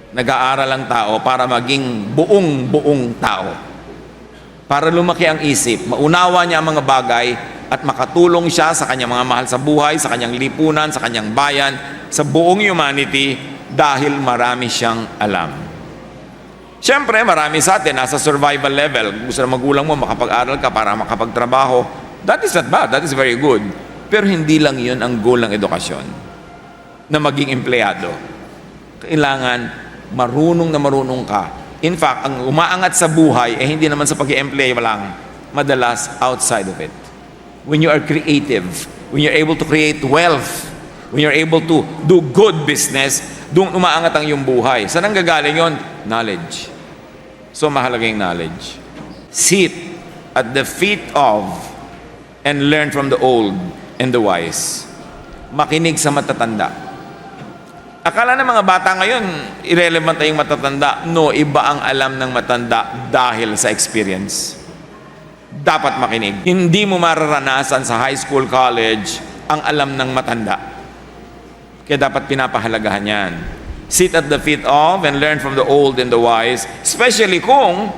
Nag-aaral lang tao para maging buong tao. Para lumaki ang isip, maunawa niya ang mga bagay at makatulong siya sa kanyang mga mahal sa buhay, sa kanyang lipunan, sa kanyang bayan, sa buong humanity dahil marami siyang alam. Siyempre, marami sa atin nasa survival level. Gusto na magulang mo, makapag-aral ka para makapagtrabaho. That is not bad, that is very good. Pero hindi lang yun ang goal ng edukasyon, na maging empleyado. Kailangan marunong na marunong ka. In fact, ang umaangat sa buhay, hindi naman sa pag-i-empley lang, madalas outside of it. When you are creative, when you're able to create wealth, when you're able to do good business, doon umaangat ang iyong buhay. Saan ang gagaling yun? Knowledge. So mahalaga yung knowledge. Sit at the feet of and learn from the old and the wise. Makinig sa matatanda. Akala ng mga bata ngayon, irrelevant na yung matatanda. No, iba ang alam ng matanda dahil sa experience. Dapat makinig. Hindi mo mararanasan sa high school, college, ang alam ng matanda. Kaya dapat pinapahalagahan yan. Sit at the feet of and learn from the old and the wise, especially kung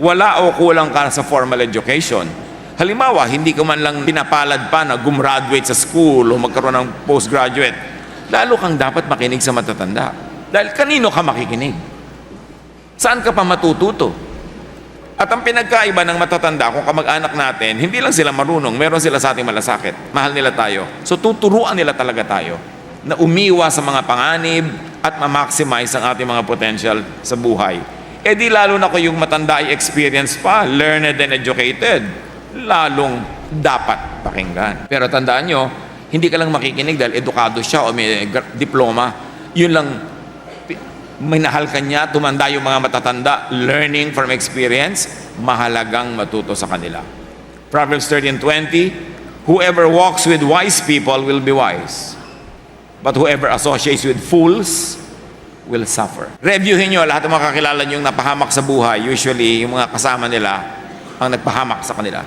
wala o kulang ka sa formal education. Halimbawa, hindi ka man lang pinapalad pa na gumraduate sa school o magkaroon ng postgraduate. Lalo kang dapat makinig sa matatanda. Dahil kanino ka makikinig? Saan ka pa matututo? At ang pinagkaiba ng matatanda, kung kamag-anak natin, hindi lang sila marunong, meron sila sa ating malasakit. Mahal nila tayo. So tuturuan nila talaga tayo na umiwas sa mga panganib at ma-maximize ang ating mga potential sa buhay. E di lalo na kung yung matanda ay experience pa, learned and educated, lalong dapat pakinggan. Pero tandaan nyo, hindi ka lang makikinig dahil edukado siya o may diploma. Yun lang, minahal ka niya, tumanda yung mga matatanda, learning from experience, mahalagang matuto sa kanila. Proverbs 13:20, whoever walks with wise people will be wise, but whoever associates with fools will suffer. Reviewin nyo lahat ng mga kakilala nyo yung napahamak sa buhay. Usually, yung mga kasama nila ang nagpahamak sa kanila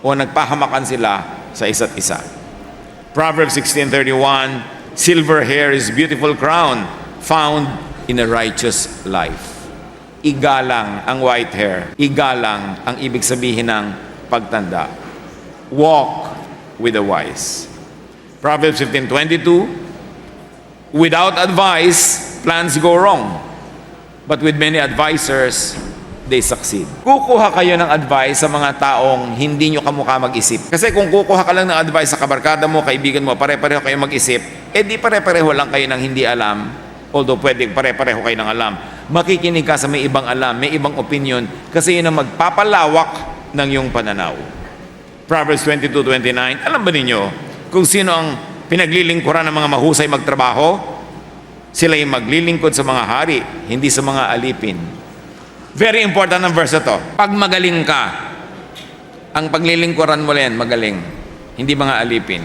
o nagpahamakan sila sa isa't isa. Proverbs 16:31, silver hair is beautiful crown found in a righteous life. Igalang ang white hair. Igalang ang ibig sabihin ng pagtanda. Walk with the wise. Proverbs 15:22, without advice, plans go wrong. But with many advisors, they succeed. Kukuha kayo ng advice sa mga taong hindi nyo kamukha mag-isip. Kasi kung kukuha ka lang ng advice sa kabarkada mo, kaibigan mo, pare-pareho kayo mag-isip, di pare-pareho lang kayo ng hindi alam, although pwede pare-pareho kayo ng alam. Makikinig ka sa may ibang alam, may ibang opinion, kasi yun ang magpapalawak ng iyong pananaw. Proverbs 22:29, alam ba ninyo kung sino ang pinaglilingkuran ng mga mahusay magtrabaho? Sila yung maglilingkod sa mga hari, hindi sa mga alipin. Very important ang verse na to. Pag magaling ka, ang paglilingkuran mo yan, magaling. Hindi mga alipin.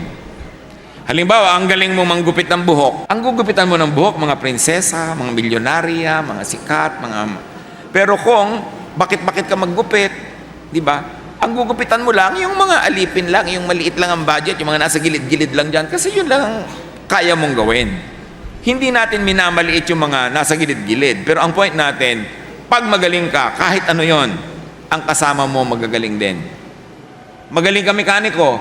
Halimbawa, ang galing mo manggupit ng buhok. Ang gugupitan mo ng buhok, mga prinsesa, mga milyonarya, mga sikat, mga... Pero kung, bakit ka maggupit, di ba? Ang gugupitan mo lang, yung mga alipin lang, yung maliit lang ang budget, yung mga nasa gilid-gilid lang dyan, kasi yun lang ang kaya mong gawin. Hindi natin minamaliit yung mga nasa gilid-gilid. Pero ang point natin, pag magaling ka, kahit ano yon, ang kasama mo magagaling din. Magaling ka mekaniko,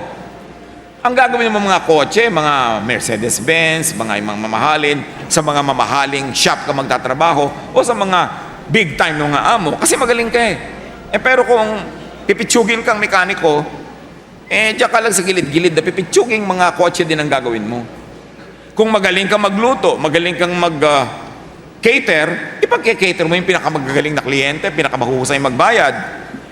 ang gagawin mo mga kotse, mga Mercedes-Benz, mga mamahalin, sa mga mamahaling shop ka magtatrabaho, o sa mga big time ng mga amo, kasi magaling ka eh. Pero kung pipitsugin kang mekaniko, diyan ka lang sa gilid-gilid na pipitsuging mga kotse din ang gagawin mo. Kung magaling kang magluto, magaling kang cater, ipag-cater mo yung pinakamagagaling na kliyente, pinakamahusay magbayad.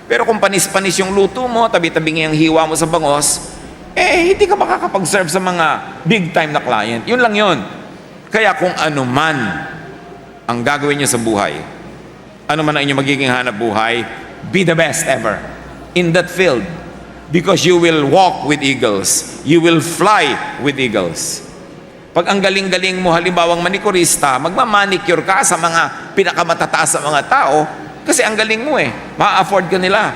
Pero kung panis-panis yung luto mo, tabi-tabing yung hiwa mo sa bangos, hindi ka makakapag-serve sa mga big time na client. Yun lang yun. Kaya kung ano man ang gagawin nyo sa buhay, ano man ang inyong magiging hanap buhay, be the best ever in that field. Because you will walk with eagles. You will fly with eagles. Pag ang galing-galing mo, halimbawang manikurista, magmamanicure ka sa mga pinakamatataas sa mga tao, kasi ang galing mo ma-afford ka nila.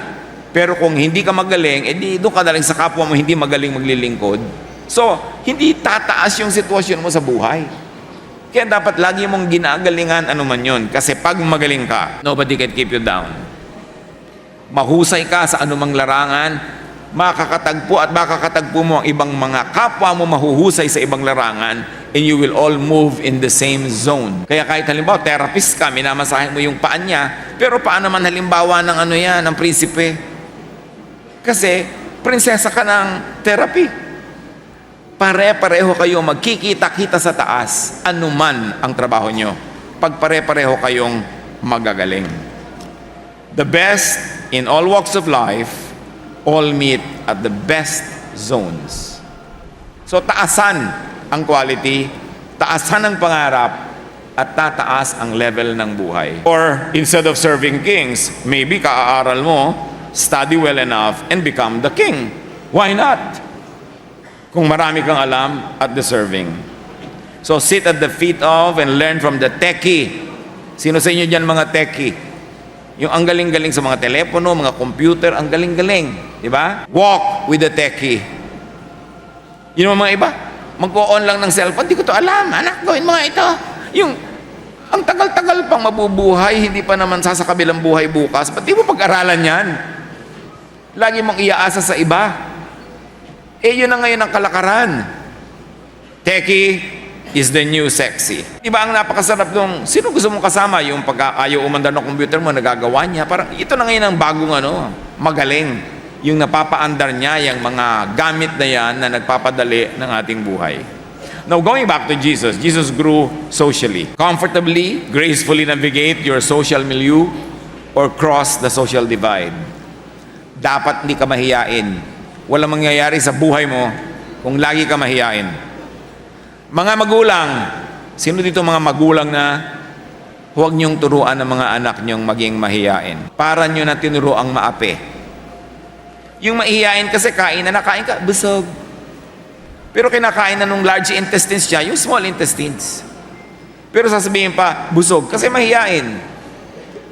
Pero kung hindi ka magaling, doon ka na lang sa kapwa mo hindi magaling maglilingkod. So, hindi tataas yung sitwasyon mo sa buhay. Kaya dapat lagi mong ginagalingan ano man yun. Kasi pag magaling ka, nobody can keep you down. Mahusay ka sa anumang larangan, makakatagpo at makakatagpo mo ang ibang mga kapwa mo mahuhusay sa ibang larangan, and you will all move in the same zone. Kaya kahit halimbawa, therapist ka, minamasahin mo yung paan niya, pero paano man halimbawa ng ano yan, ng prinsipe? Kasi, prinsesa ka ng therapy. Pare-pareho kayo magkikita-kita sa taas, anuman ang trabaho nyo. Pag pare-pareho kayong magagaling. The best in all walks of life all meet at the best zones. So taasan ang quality, taasan ang pangarap, at tataas ang level ng buhay. Or instead of serving kings, maybe kaaaral mo, study well enough, and become the king. Why not? Kung marami kang alam at deserving. So sit at the feet of and learn from the techie. Sino sa inyo dyan mga techie? Yung ang galing-galing sa mga telepono, mga computer, ang galing-galing. Di ba? Walk with the techie. Yun ang mga iba. Mag-on lang ng cellphone. Di ko to alam. Anak, gawin mga ito. Yung, ang tagal-tagal pang mabubuhay, hindi pa naman sasakabilang buhay bukas. Ba't di mo pag-aralan yan? Lagi mong iaasa sa iba. Yun na ngayon ang kalakaran. Techie is the new sexy. Di ba ang napakasarap nung, sino gusto mong kasama? Yung pagka ayaw umandar ng computer mo, nagagawa niya. Parang ito na ngayon ang bagong magaling. Yung napapaandar niya, yung mga gamit na yan na nagpapadali ng ating buhay. Now, going back to Jesus, Jesus grew socially. Comfortably, gracefully navigate your social milieu or cross the social divide. Dapat hindi ka mahiyain. Walang mangyayari sa buhay mo kung lagi ka mahiyain. Mga magulang, sino dito mga magulang na huwag niyong turuan ng mga anak niyong maging mahiyain? Para niyo na tinuro ang maapi. Yung mahihain kasi kain na nakain ka, busog. Pero kinakain na nung large intestines siya, yung small intestines. Pero sasabihin pa, busog, kasi mahihain.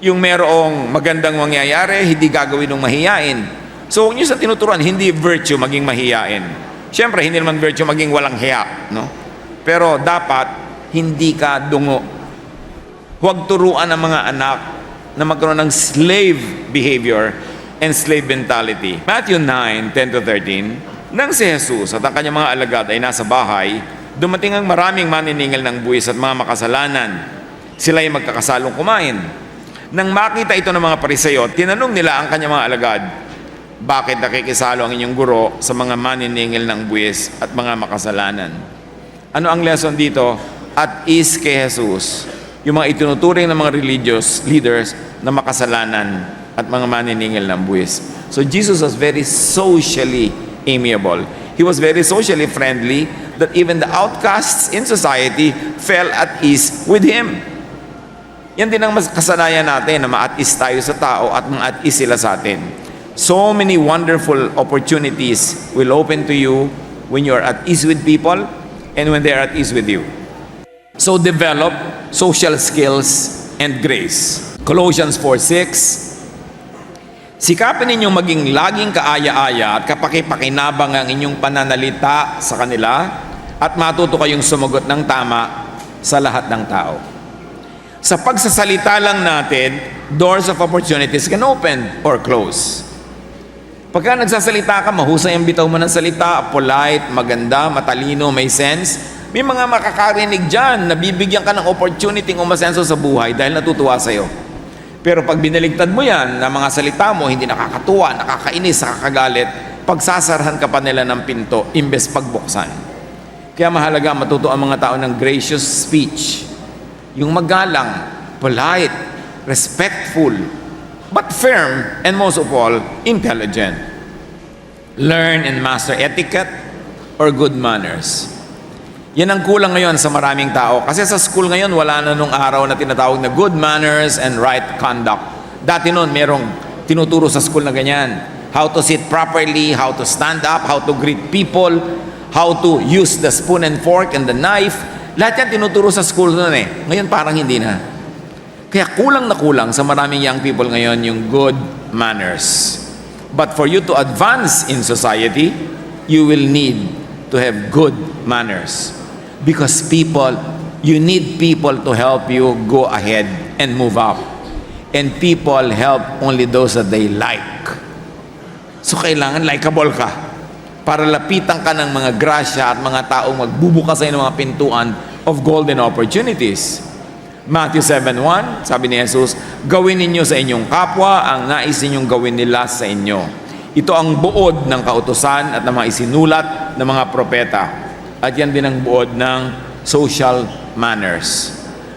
Yung merong magandang mangyayari, hindi gagawin ng mahihain. So, huwag nyo sa tinuturuan, hindi virtue maging mahihain. Siyempre, hindi naman virtue maging walang hiya, no? Pero dapat, hindi ka dungo. Huwag turuan ang mga anak na magkaroon ng slave behavior and slave mentality. Matthew 9:10-13, nang si Jesus at ang kanyang mga alagad ay nasa bahay, dumating ang maraming maniningil ng buwis at mga makasalanan. Sila ay magkakasalong kumain. Nang makita ito ng mga Pariseo, tinanong nila ang kanyang mga alagad, bakit nakikisalo ang inyong guro sa mga maniningil ng buwis at mga makasalanan? Ano ang lesson dito? At is kay Jesus, yung mga itinuturing ng mga religious leaders na makasalanan at mga maniningil ng buwis. So Jesus was very socially amiable. He was very socially friendly that even the outcasts in society fell at ease with Him. Yan din ang mas kasanayan natin na ma-at-ease tayo sa tao at ma-at-ease sila sa atin. So many wonderful opportunities will open to you when you are at ease with people and when they are at ease with you. So develop social skills and grace. Colossians 4:6, sikapin ninyong maging laging kaaya-aya at kapakipakinabang ang inyong pananalita sa kanila at matuto kayong sumagot ng tama sa lahat ng tao. Sa pagsasalita lang natin, doors of opportunities can open or close. Pagka nagsasalita ka, mahusay ang bitaw mo ng salita, polite, maganda, matalino, may sense, may mga makakarinig dyan na bibigyan ka ng opportunity ng umasenso sa buhay dahil natutuwa sa'yo. Pero pag binaligtad mo yan, na mga salita mo, hindi nakakatuwa, nakakainis, nakakagalit, pagsasarahan ka pa nila ng pinto, imbes pagbuksan. Kaya mahalaga matuto ang mga tao ng gracious speech. Yung magalang, polite, respectful, but firm, and most of all, intelligent. Learn and master etiquette or good manners. Yan ang kulang ngayon sa maraming tao. Kasi sa school ngayon, wala na nung araw na tinatawag na good manners and right conduct. Dati noon, merong tinuturo sa school na ganyan. How to sit properly, how to stand up, how to greet people, how to use the spoon and fork and the knife. Lahat yan tinuturo sa school noon eh. Ngayon parang hindi na. Kaya kulang na kulang sa maraming young people ngayon yung good manners. But for you to advance in society, you will need to have good manners. Because you need people to help you go ahead and move up. And people help only those that they like. So kailangan likable ka. para lapitan ka ng mga grasya at mga taong magbubukas sa ng mga pintuan of golden opportunities. Matthew 7:1, sabi ni Jesus, gawin ninyo sa inyong kapwa ang nais ninyong gawin nila sa inyo. Ito ang buod ng kautusan at ng mga isinulat ng mga propeta. At yan din ang buod ng social manners.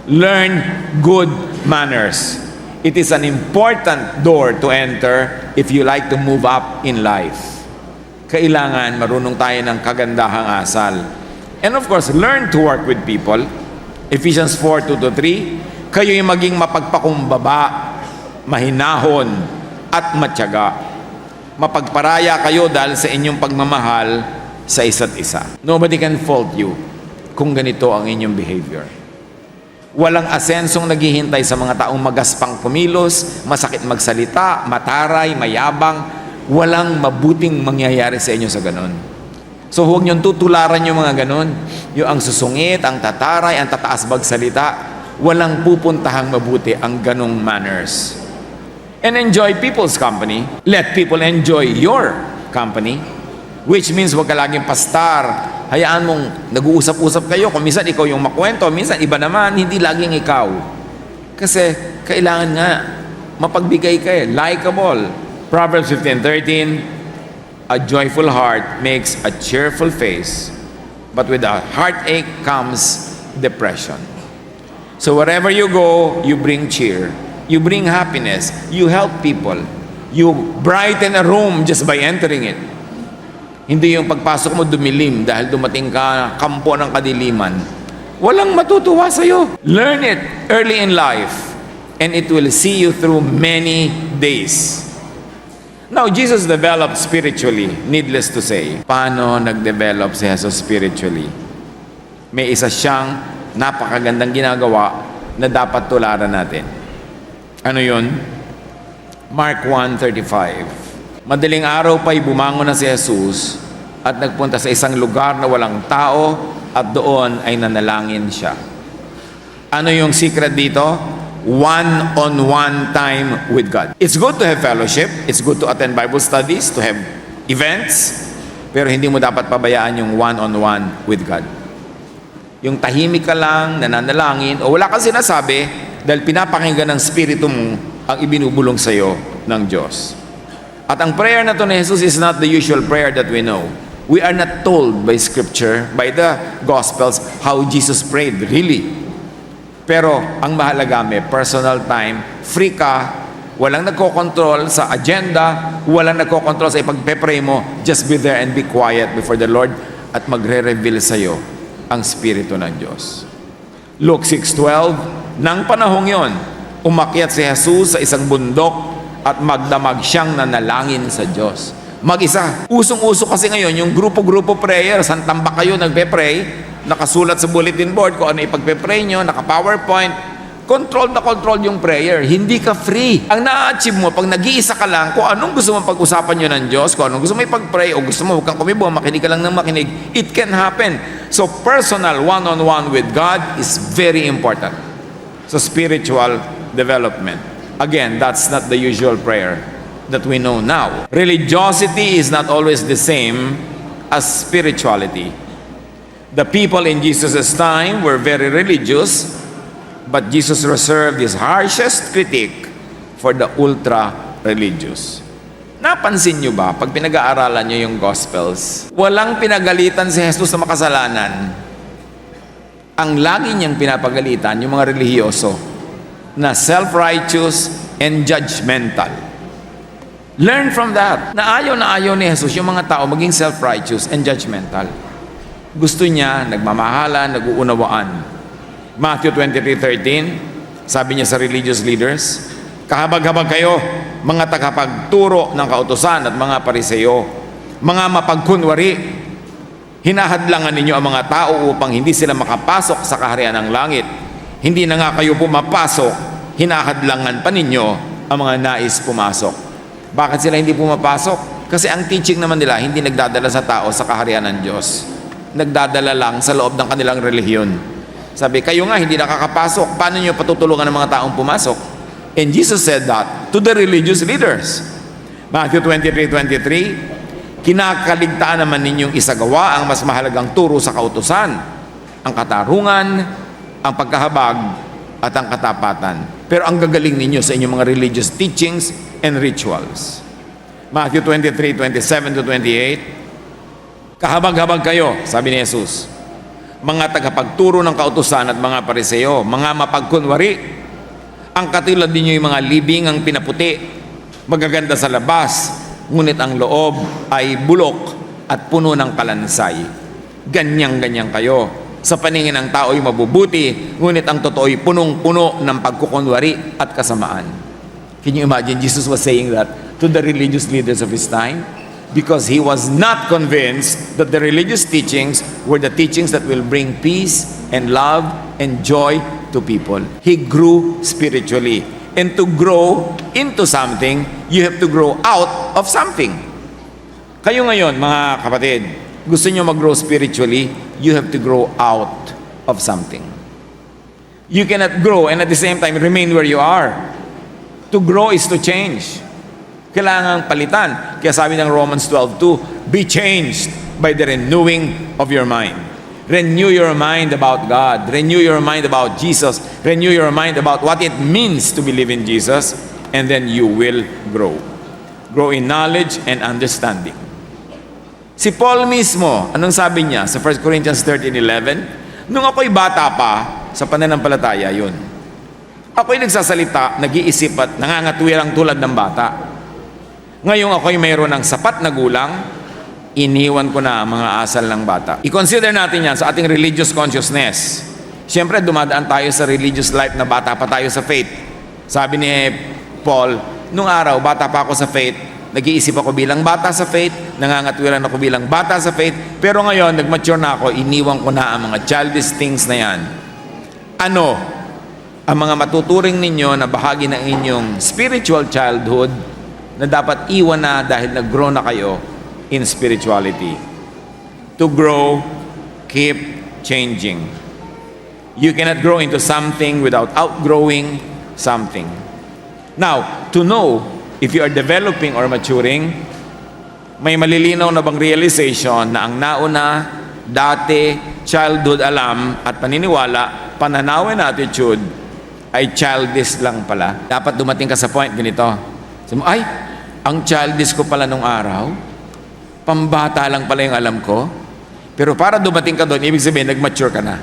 Learn good manners. It is an important door to enter if you like to move up in life. Kailangan marunong tayo ng kagandahang asal. And of course, learn to work with people. Ephesians 4:2-3, kayo'y maging mapagpakumbaba, mahinahon, at matyaga. Mapagparaya kayo dahil sa inyong pagmamahal sa isa't isa. Nobody can fault you kung ganito ang inyong behavior. Walang asensong naghihintay sa mga taong magaspang kumilos, masakit magsalita, mataray, mayabang. Walang mabuting mangyayari sa inyo sa ganon. So huwag niyong tutularan yung mga ganon. Yung ang susungit, ang tataray, ang tataas magsalita. Walang pupuntahang mabuti ang ganong manners. And enjoy people's company. Let people enjoy your company. Which means huwag ka laging pastar. Hayaan mong nag-uusap-usap kayo. Kung minsan ikaw yung makwento, minsan iba naman, hindi laging ikaw. Kasi kailangan nga mapagbigay ka likable. Proverbs 15:13, a joyful heart makes a cheerful face, but with a heartache comes depression. So wherever you go, you bring cheer. You bring happiness. You help people. You brighten a room just by entering it. Hindi yung pagpasok mo dumilim dahil dumating ka kampo ng kadiliman. Walang matutuwa sa'yo. Learn it early in life and it will see you through many days. Now, Jesus developed spiritually, needless to say. Paano nag-develop si Jesus spiritually? May isa siyang napakagandang ginagawa na dapat tularan natin. Ano yun? Mark 1:35. Madaling araw pa'y bumangon na si Jesus at nagpunta sa isang lugar na walang tao at doon ay nanalangin siya. Ano yung secret dito? One-on-one time with God. It's good to have fellowship. It's good to attend Bible studies, to have events. Pero hindi mo dapat pabayaan yung one-on-one with God. Yung tahimik ka lang, nananalangin, o wala kang sinasabi dahil pinapakinggan ng Espiritu mo ang ibinubulong sa'yo ng Diyos. At ang prayer na to ni Jesus is not the usual prayer that we know. We are not told by Scripture, by the Gospels, how Jesus prayed, really. Pero ang mahalaga, may personal time, free ka, walang nagkokontrol sa agenda, walang nagkokontrol sa ipagpe-pray mo, just be there and be quiet before the Lord at magre-reveal sa'yo ang Espiritu ng Diyos. Luke 6:12, nang panahong yon, umakyat si Jesus sa isang bundok at magdamag siyang nanalangin sa Diyos. Mag-isa. Usong-uso kasi ngayon yung grupo-grupo prayer. Saan tambak kayo nagpe-pray, nakasulat sa bulletin board kung ano ipagpe-pray nyo, naka-PowerPoint. Control na control yung prayer. Hindi ka free. Ang na-achieve mo, pag nag-iisa ka lang, kung anong gusto mo pag-usapan nyo ng Diyos, kung anong gusto mo ipag-pray, o gusto mo huwag kang kumibo, makinig ka lang ng makinig, it can happen. So personal one-on-one with God is very important. So spiritual development. Again, that's not the usual prayer that we know now. Religiosity is not always the same as spirituality. The people in Jesus' time were very religious, but Jesus reserved his harshest critique for the ultra-religious. Napansin nyo ba, pag pinag-aaralan nyo yung Gospels, walang pinagalitan si Jesus sa makasalanan. Ang lagi niyang pinapagalitan yung mga relihiyoso na self-righteous and judgmental. Learn from that. Na ayaw ni Jesus yung mga tao maging self-righteous and judgmental. Gusto niya, nagmamahalan, nag-uunawaan. Matthew 23:13, sabi niya sa religious leaders, kahabag-habag kayo, mga tagapagturo ng kautusan at mga pariseyo, mga mapagkunwari, hinahadlangan ninyo ang mga tao upang hindi sila makapasok sa kaharian ng langit. Hindi na nga kayo pumapasok, hinahadlangan pa ninyo ang mga nais pumasok. Bakit sila hindi pumapasok? Kasi ang teaching naman nila, hindi nagdadala sa tao sa kaharian ng Diyos. Nagdadala lang sa loob ng kanilang relihiyon. Sabi, kayo nga hindi nakakapasok, paano nyo patutulungan ng mga taong pumasok? And Jesus said that to the religious leaders. Matthew 23:23, kinakaligtaan naman ninyong isagawa ang mas mahalagang turo sa kautusan, ang katarungan, ang pagkahabag, at ang katapatan. Pero ang gagaling ninyo sa inyong mga religious teachings and rituals. Matthew 23:27-28, kahabag-habag kayo, sabi ni Jesus, mga tagapagturo ng kautusan at mga pariseo, mga mapagkunwari, ang katulad ninyo yung mga libing ang pinaputi, magaganda sa labas, ngunit ang loob ay bulok at puno ng kalansay. Ganyang-ganyan kayo. Sa paningin ng tao ay mabubuti, ngunit ang totoo ay punong-puno ng pagkukunwari at kasamaan. Can you imagine Jesus was saying that to the religious leaders of his time? Because he was not convinced that the religious teachings were the teachings that will bring peace and love and joy to people. He grew spiritually. And to grow into something, you have to grow out of something. Kayo ngayon, mga kapatid, gusto nyo mag-grow spiritually, you have to grow out of something. You cannot grow and at the same time remain where you are. To grow is to change. Kailangang palitan. Kaya sabi ng Romans 12:2, be changed by the renewing of your mind. Renew your mind about God. Renew your mind about Jesus. Renew your mind about what it means to believe in Jesus. And then you will grow. Grow in knowledge and understanding. Si Paul mismo, anong sabi niya sa 1 Corinthians 13:11? Nung ako'y bata pa, sa pananampalataya yun. Ako'y nagsasalita, nag-iisip at nangangatwirang tulad ng bata. Ngayong ako'y mayroon ng sapat na gulang, iniwan ko na ang mga asal ng bata. I-consider natin yan sa ating religious consciousness. Siyempre, dumadaan tayo sa religious life na bata pa tayo sa faith. Sabi ni Paul, nung araw, bata pa ako sa faith, nag-iisip ako bilang bata sa faith, nangangatwiran ako bilang bata sa faith, pero ngayon, nag-mature na ako, iniwan ko na ang mga childish things na yan. Ano ang mga matuturing ninyo na bahagi ng inyong spiritual childhood na dapat iwan na dahil nag-grow na kayo in spirituality? To grow, keep changing. You cannot grow into something without outgrowing something. Now, to know if you are developing or maturing, may malilinaw na bang realization na ang nauna, dati, childhood alam at paniniwala, pananaw and attitude ay childish lang pala. Dapat dumating ka sa point ganito. Sabi mo, ay, ang childish ko pala nung araw, pambata lang pala yung alam ko. Pero para dumating ka doon, ibig sabihin, nag-mature ka na.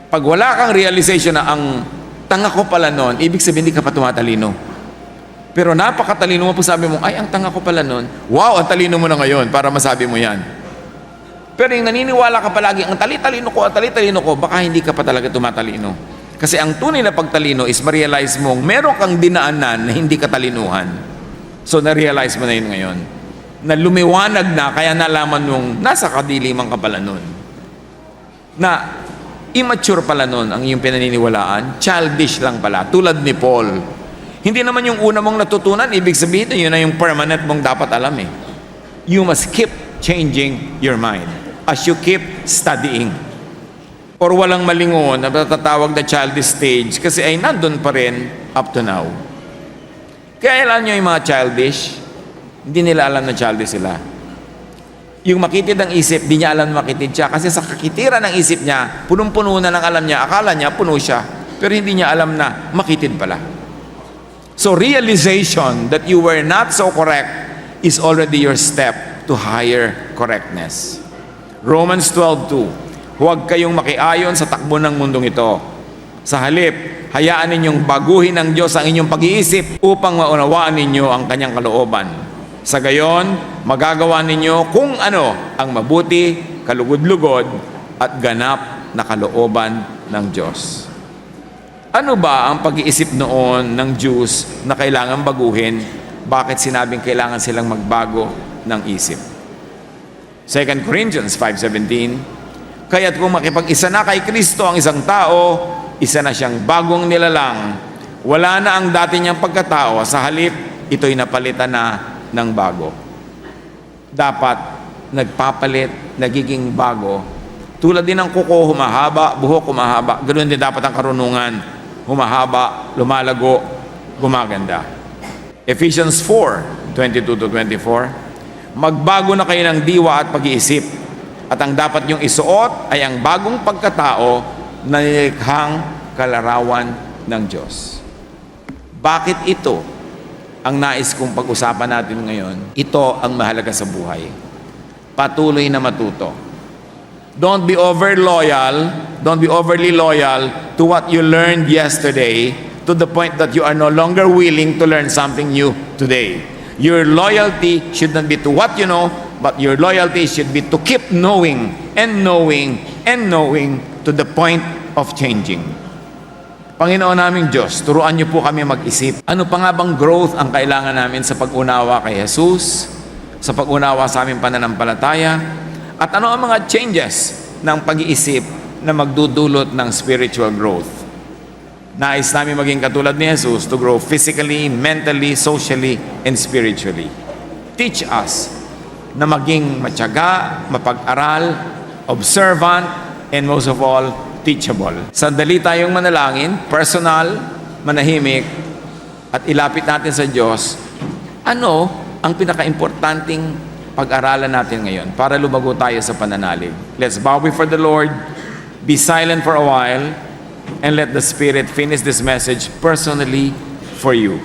Pag wala kang realization na ang tanga ko pala noon, ibig sabihin, hindi ka pa tumatalino. Pero napakatalino mo po, sabi mo, ay, ang tanga ko pala noon. Wow, ang talino mo na ngayon para masabi mo yan. Pero yung naniniwala ka palagi, ang tali-talino ko, baka hindi ka pa talaga tumatalino. Kasi ang tunay na pagtalino is ma-realize mong meron kang dinaanan na hindi katalinuhan. So, na-realize mo na yun ngayon. Na lumiwanag na, kaya nalaman mong nasa kadiliman ka pala nun. Na immature pala nun ang iyong pinaniniwalaan, childish lang pala, tulad ni Paul. Hindi naman yung una mong natutunan, ibig sabihin na yun na yung permanent mong dapat alam eh. You must keep changing your mind as you keep studying. Or walang malingon na natatawag na childish stage kasi ay nandun pa rin up to now. Kaya alam nyo yung mga childish, hindi nila alam na childish sila. Yung makitid ang isip, di niya alam na makitid siya kasi sa kakitiran ng isip niya, punong-puno na ng alam niya, akala niya puno siya, pero hindi niya alam na makitid pala. So realization that you were not so correct is already your step to higher correctness. Romans 12:2, huwag kayong makiayon sa takbo ng mundong ito. Sa halip, hayaan ninyong baguhin ng Diyos ang inyong pag-iisip upang maunawaan ninyo ang kanyang kalooban. Sa gayon, magagawa ninyo kung ano ang mabuti, kalugod-lugod, at ganap na kalooban ng Diyos. Ano ba ang pag-iisip noon ng Jews na kailangan baguhin? Bakit sinabing kailangan silang magbago ng isip? 2 Corinthians 5:17, kaya't kung makipag-isa na kay Kristo ang isang tao, isa na siyang bagong nilalang. Wala na ang dati niyang pagkatao, sa halip, ito'y napalitan na ng bago. Dapat nagpapalit, nagiging bago. Tulad din ng kuko, humahaba, buhok humahaba. Ganoon din dapat ang karunungan. Humahaba, lumalago, gumaganda. Ephesians 4:22-24, Magbago na kayo ng diwa at pag-iisip. At ang dapat niyong isuot ay ang bagong pagkatao na nilikhang kalarawan ng Diyos. Bakit ito ang nais kong pag-usapan natin ngayon? Ito ang mahalaga sa buhay. Patuloy na matuto. Don't be overly loyal to what you learned yesterday to the point that you are no longer willing to learn something new today. Your loyalty should not be to what you know, but your loyalty should be to keep knowing and knowing and knowing to the point of changing. Panginoon naming Diyos, turuan niyo po kami mag-isip. Ano pa nga bang growth ang kailangan namin sa pag-unawa kay Jesus, sa pag-unawa sa aming pananampalataya, at ano ang mga changes ng pag-iisip na magdudulot ng spiritual growth? Nais namin maging katulad ni Jesus to grow physically, mentally, socially, and spiritually. Teach us na maging matyaga, mapag-aral, observant, and most of all, teachable. Sandali tayong manalangin, personal, manahimik, at ilapit natin sa Diyos, ano ang pinaka-importanting pag-aralan natin ngayon para lumago tayo sa pananalig. Let's bow before the Lord, be silent for a while, and let the Spirit finish this message personally for you.